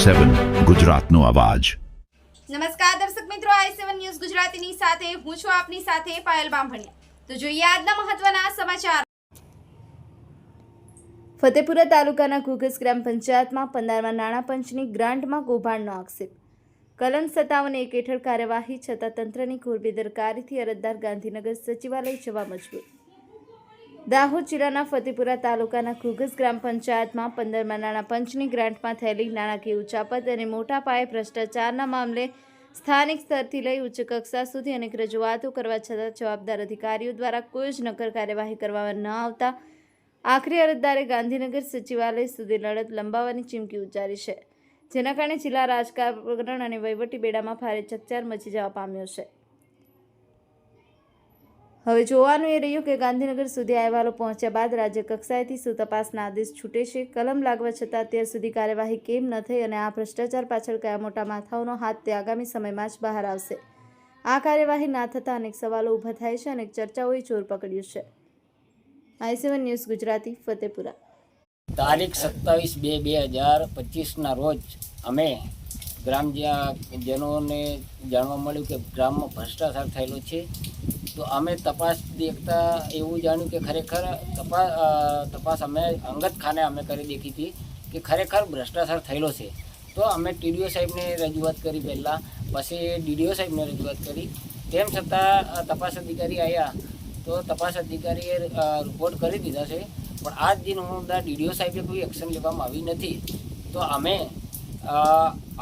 i7 ગુજરાતનો અવાજ। નમસ્કાર દર્શક મિત્રો, i7 ન્યૂઝ ગુજરાતીની સાથે હું છું આપની સાથે પાયલ બામભણિયા। તો જોઈએ આજના મહત્વના સમાચાર। ફતેપુરા તાલુકાના ઘુઘસ ગ્રામ પંચાયતમાં 15મા નાણાં પંચની ગ્રાન્ટમાં કૌભાંડનો આક્ષેપ। કલમ 57(1) હેઠળ કાર્યવાહી છતાં તંત્રની ઘોર બેદરકારીથી અરજદાર ગાંધીનગર સચિવાલય જવા મજબૂર। દાહોદ જિલ્લાના ફતેપુરા તાલુકાના ઘુઘસ ગ્રામ પંચાયતમાં 15મા નાણાં પંચની ગ્રાન્ટમાં થયેલી નાણાકીય ઉચાપત અને મોટા પાયે ભ્રષ્ટાચારના મામલે સ્થાનિક સ્તરથી લઈ ઉચ્ચ કક્ષા સુધી અનેક રજૂઆતો કરવા છતાં જવાબદાર અધિકારીઓ દ્વારા કોઈ જ નક્કર કાર્યવાહી કરવામાં ન આવતા આખરે અરજદારે ગાંધીનગર સચિવાલય સુધી લડત લંબાવવાની ચીમકી ઉચ્ચારી છે, જેના કારણે જિલ્લા રાજકારણ અને વહીવટી બેડામાં ભારે ચકચાર મચી જવા પામ્યો છે। હવે જોવાનું એ રહ્યું કે ગાંધીનગર સુધી અહેવાલો પહોંચ્યા બાદ રાજ્ય કક્ષાએથી શું તપાસના આદેશ છૂટે છે, કલમ લાગવા છતાં અત્યાર સુધી કાર્યવાહી કેમ ન થઈ અને આ ભ્રષ્ટાચાર પાછળ કયા મોટા માથાઓનો હાથ તે આગામી સમયમાં જ બહાર આવશે। આ કાર્યવાહી ના થતાં અનેક સવાલો ઊભા થાય છે, અનેક ચર્ચાઓએ જોર પકડ્યું છે। i7 news Gujarati, Fatepura. તારીખ 27/2/2025ના રોજ અમે ગ્રામજનોને જાણવા મળ્યું કે ગ્રામમાં ભ્રષ્ટાચાર થયેલો છે। તો અમે તપાસ દેખતા એવું જાણ્યું કે ખરેખર તપાસ અમે અંગત ખાને અમે કરી દેખી હતી કે ખરેખર ભ્રષ્ટાચાર થયેલો છે। તો અમે ટીડીઓ સાહેબને રજૂઆત કરી પહેલાં, પછી ડીડીઓ સાહેબને રજૂઆત કરી, તેમ છતાં તપાસ અધિકારી આવ્યા તો તપાસ અધિકારીએ રિપોર્ટ કરી દીધા છે, પણ આજ દિન સુધી ડીડીઓ સાહેબે કોઈ એક્શન લેવામાં આવી નથી। તો અમે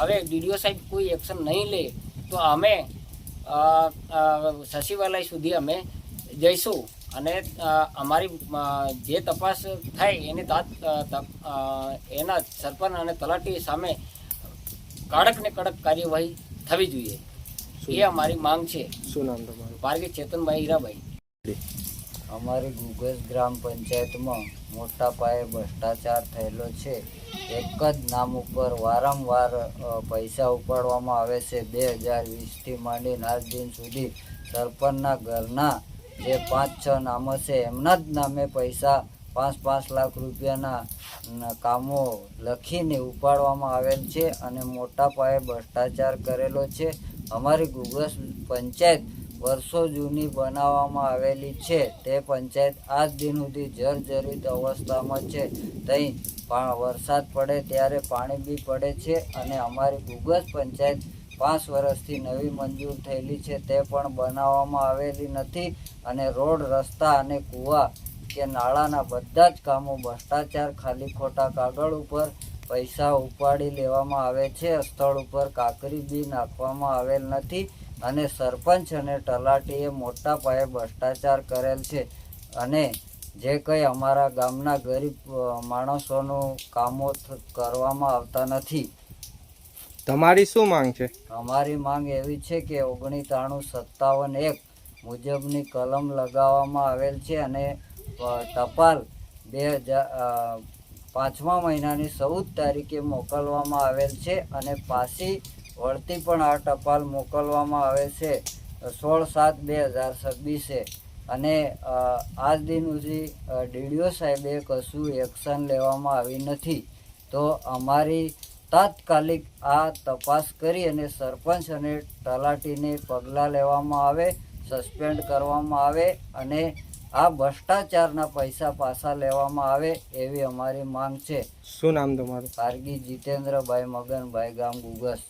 હવે ડીડીઓ સાહેબ કોઈ એક્શન નહીં લે તો અમે સચિવાલય સુધી અમે જઈશું અને અમારી જે તપાસ થાય એની એના સરપંચ અને તલાટી સામે કડક ને કડક કાર્યવાહી થવી જોઈએ, એ અમારી માંગ છે। શું નામ તમારું? પારગી ચેતનભાઈ હીરાભાઈ। અમારી ઘુઘસ ગ્રામ પંચાયતમાં મોટા પાયે ભ્રષ્ટાચાર થયેલો છે। એક જ નામ ઉપર વારંવાર પૈસા ઉપાડવામાં આવે છે। 2020થી માંડીને આજ દિન સુધી સરપંચના ઘરના જે 5-6 નામો છે એમના જ નામે પૈસા 5-5 લાખ રૂપિયાના કામો લખીને ઉપાડવામાં આવેલ છે અને મોટા પાયે ભ્રષ્ટાચાર કરેલો છે। અમારી ઘુઘસ પંચાયત વર્ષો જૂની બનાવવામાં આવેલી છે, તે પંચાયત આજ દિન સુધી જર્જરિત અવસ્થામાં છે। ત્યાં વરસાદ પડે ત્યારે પાણી બી પડે છે અને અમારી ઘુઘસ પંચાયત 5 વર્ષથી નવી મંજૂર થયેલી છે તે પણ બનાવવામાં આવેલી નથી અને રોડ, રસ્તા અને કૂવા કે નાળાના બધા જ કામો ભ્રષ્ટાચાર, ખાલી ખોટા કાગળ ઉપર પૈસા ઉપાડી લેવામાં આવે છે। સ્થળ ઉપર કાંકરી બી નાખવામાં આવેલ નથી અને સરપંચ અને તલાટીએ મોટા પાયે ભ્રષ્ટાચાર કરેલ છે અને જે કંઈ અમારા ગામના ગરીબ માણસોનું કામો કરવામાં આવતા નથી। તમારી શું માંગ છે? અમારી માંગ એવી છે કે 1993-57(1) મુજબની કલમ લગાવવામાં આવેલ છે અને ટપાલ 5મા મહિનાની 14 તારીખે મોકલવામાં આવેલ છે અને પાછી વળતી પણ આ ટપાલ મોકલવામાં આવે છે 16/7/2026 અને આજ દિન સુધી ડીડીઓ સાહેબે કશું એક્શન લેવામાં આવી નથી। તો અમારી તાત્કાલિક આ તપાસ કરી અને સરપંચ અને તલાટીને પગલાં લેવામાં આવે, સસ્પેન્ડ કરવામાં આવે અને આ ભ્રષ્ટાચારના પૈસા પાછા લેવામાં આવે એવી અમારી માંગ છે। શું નામ તમારું? પારગી જીતેન્દ્રભાઈ મગનભાઈ, ગામ ઘુઘસ।